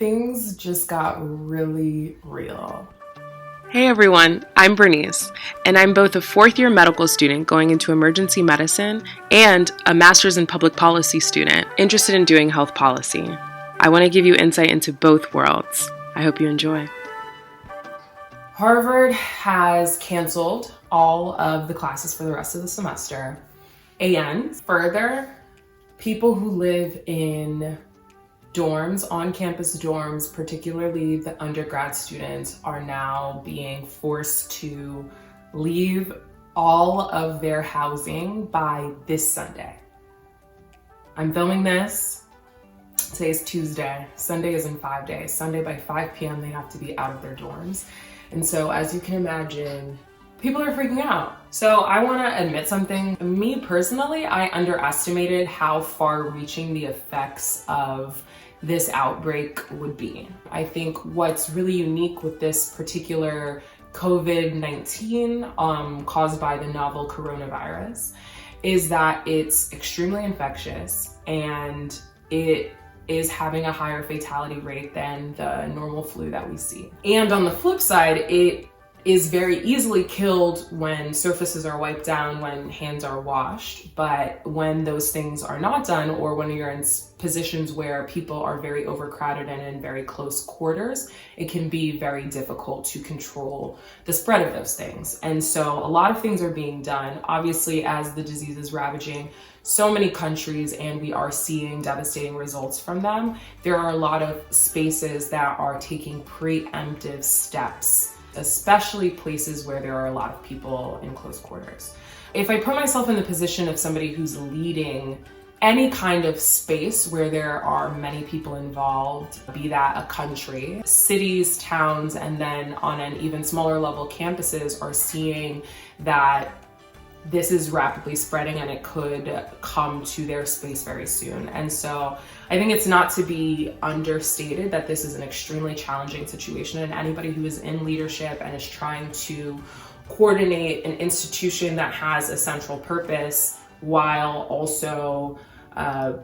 things just got really real. Hey everyone, I'm Bernice, and I'm both a fourth-year medical student going into emergency medicine and a master's in public policy student interested in doing health policy. I want to give you insight into both worlds. I hope you enjoy. Harvard has canceled all of the classes for the rest of the semester. And further, people who live in dorms, on-campus dorms, particularly the undergrad students, are now being forced to leave all of their housing by this Sunday. I'm filming this. Today's Tuesday. Sunday is in 5 days. Sunday by 5 p.m. they have to be out of their dorms. And so as you can imagine, people are freaking out. So I want to admit something. Me personally, I underestimated how far-reaching the effects of this outbreak would be. I think what's really unique with this particular COVID-19 caused by the novel coronavirus is that it's extremely infectious and it is having a higher fatality rate than the normal flu that we see. And on the flip side, it is very easily killed when surfaces are wiped down, when hands are washed. But when those things are not done, or when you're in positions where people are very overcrowded and in very close quarters, it can be very difficult to control the spread of those things. And so a lot of things are being done. Obviously, as the disease is ravaging so many countries and we are seeing devastating results from them, there are a lot of spaces that are taking preemptive steps, especially places where there are a lot of people in close quarters. If I put myself in the position of somebody who's leading any kind of space where there are many people involved, be that a country, cities, towns, and then on an even smaller level, campuses are seeing that this is rapidly spreading and it could come to their space very soon. And so I think it's not to be understated that this is an extremely challenging situation, and anybody who is in leadership and is trying to coordinate an institution that has a central purpose while also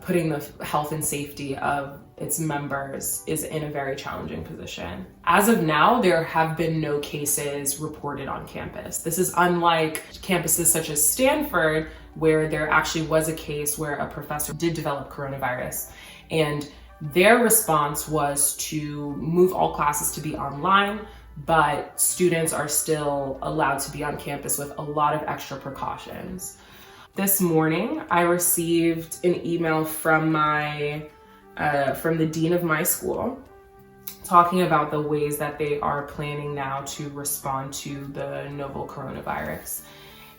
putting the health and safety of its members is in a very challenging position. As of now, there have been no cases reported on campus. This is unlike campuses such as Stanford, where there actually was a case where a professor did develop coronavirus, and their response was to move all classes to be online, but students are still allowed to be on campus with a lot of extra precautions. This morning, I received an email from the dean of my school talking about the ways that they are planning now to respond to the novel coronavirus.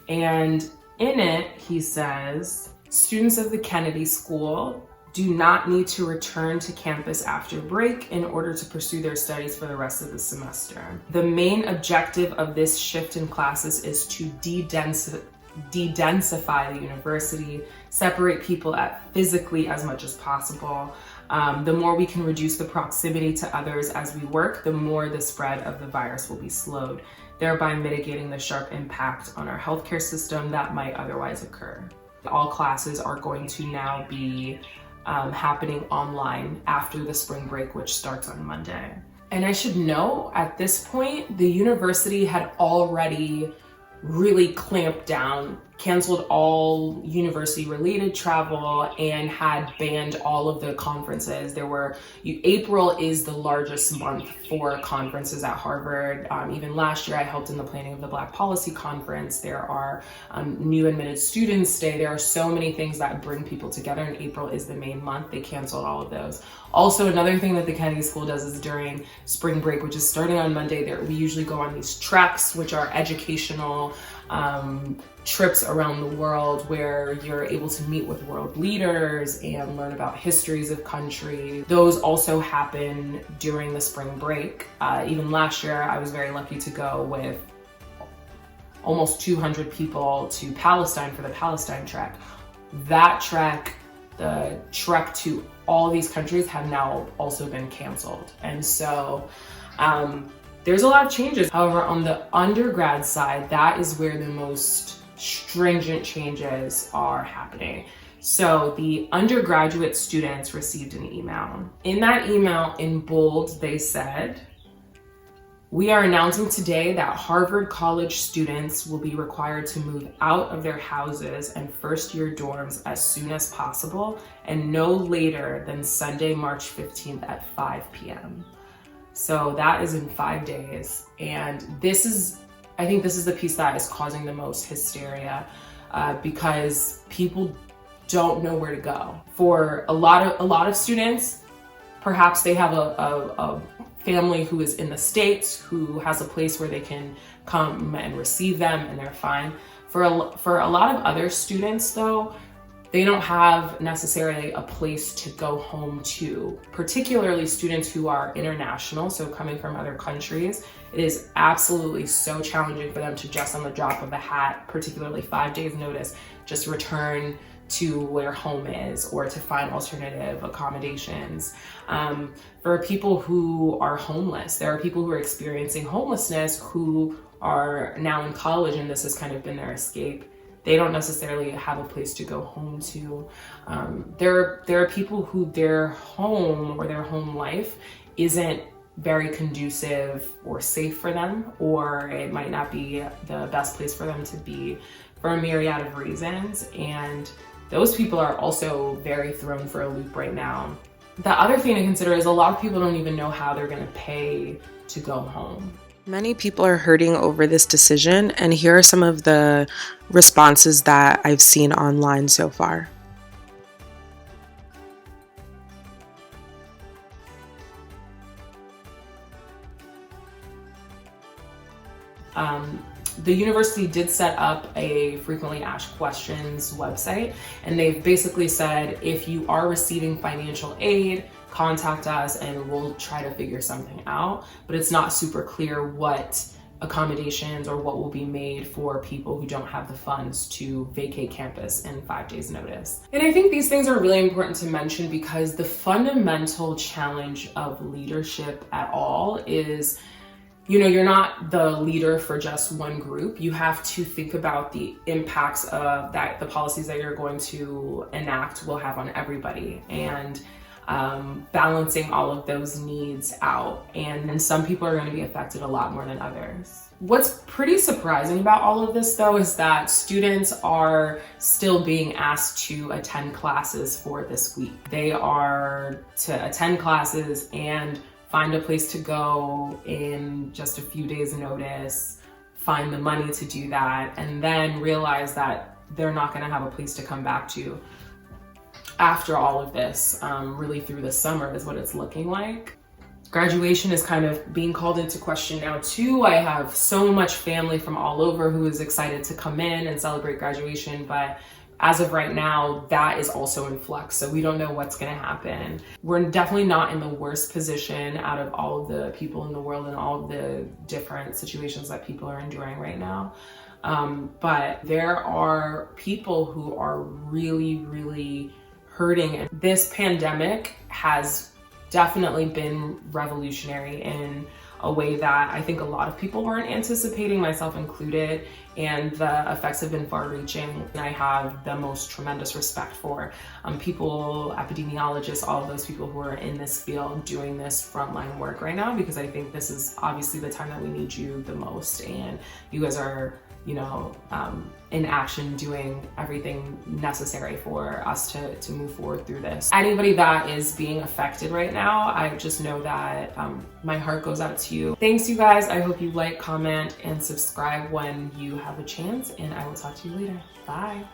And in it, he says, students of the Kennedy School do not need to return to campus after break in order to pursue their studies for the rest of the semester. The main objective of this shift in classes is to de-densify the university, separate people physically as much as possible. The more we can reduce the proximity to others as we work, the more the spread of the virus will be slowed, thereby mitigating the sharp impact on our healthcare system that might otherwise occur. All classes are going to now be happening online after the spring break, which starts on Monday. And I should know, at this point, the university had already really clamped down, canceled all university-related travel, and had banned all of the conferences. April is the largest month for conferences at Harvard. Even last year, I helped in the planning of the Black Policy Conference. There are new admitted students day. There are so many things that bring people together, and April is the main month. They canceled all of those. Also, another thing that the Kennedy School does is during spring break, which is starting on Monday, we usually go on these treks, which are educational trips around the world where you're able to meet with world leaders and learn about histories of country. Those also happen during the spring break. Even last year, I was very lucky to go with almost 200 people to Palestine for the Palestine Trek. That trek, the trek to all these countries, have now also been canceled. And so there's a lot of changes. However, on the undergrad side, that is where the most stringent changes are happening. So the undergraduate students received an email. In that email, in bold, they said, "We are announcing today that Harvard College students will be required to move out of their houses and first-year dorms as soon as possible and no later than Sunday, March 15th at 5 p.m. So that is in 5 days. And I think this is the piece that is causing the most hysteria because people don't know where to go. For a lot of students, perhaps they have a family who is in the States who has a place where they can come and receive them and they're fine. For a lot of other students though, they don't have necessarily a place to go home to, particularly students who are international, so coming from other countries. It is absolutely so challenging for them to just on the drop of a hat, particularly 5 days notice, just return to where home is or to find alternative accommodations. For people who are homeless, there are people who are experiencing homelessness who are now in college and this has kind of been their escape. They don't necessarily have a place to go home to. There are people who their home or their home life isn't very conducive or safe for them, or it might not be the best place for them to be for a myriad of reasons. And those people are also very thrown for a loop right now. The other thing to consider is a lot of people don't even know how they're going to pay to go home. Many people are hurting over this decision, and here are some of the responses that I've seen online so far. The university did set up a frequently asked questions website, and they've basically said, if you are receiving financial aid, contact us and we'll try to figure something out. But it's not super clear what accommodations or what will be made for people who don't have the funds to vacate campus in 5 days notice. And I think these things are really important to mention because the fundamental challenge of leadership at all is, you're not the leader for just one group. You have to think about the impacts of the policies that you're going to enact will have on everybody, and balancing all of those needs out. And then some people are going to be affected a lot more than others. What's pretty surprising about all of this though is that students are still being asked to attend classes for this week. They are to attend classes and find a place to go in just a few days' notice, find the money to do that, and then realize that they're not going to have a place to come back to after all of this, really through the summer is what it's looking like. Graduation is kind of being called into question now too. I have so much family from all over who is excited to come in and celebrate graduation, but as of right now, that is also in flux, so we don't know what's gonna happen. We're definitely not in the worst position out of all of the people in the world and all of the different situations that people are enduring right now. But there are people who are really, really hurting. And this pandemic has definitely been revolutionary in a way that I think a lot of people weren't anticipating, myself included, and the effects have been far-reaching. And I have the most tremendous respect for people, epidemiologists, all of those people who are in this field doing this frontline work right now, because I think this is obviously the time that we need you the most, and you guys are in action doing everything necessary for us to move forward through this. Anybody that is being affected right now, I just know that my heart goes out to you. Thanks you guys. I hope you like, comment, and subscribe when you have a chance, and I will talk to you later. Bye.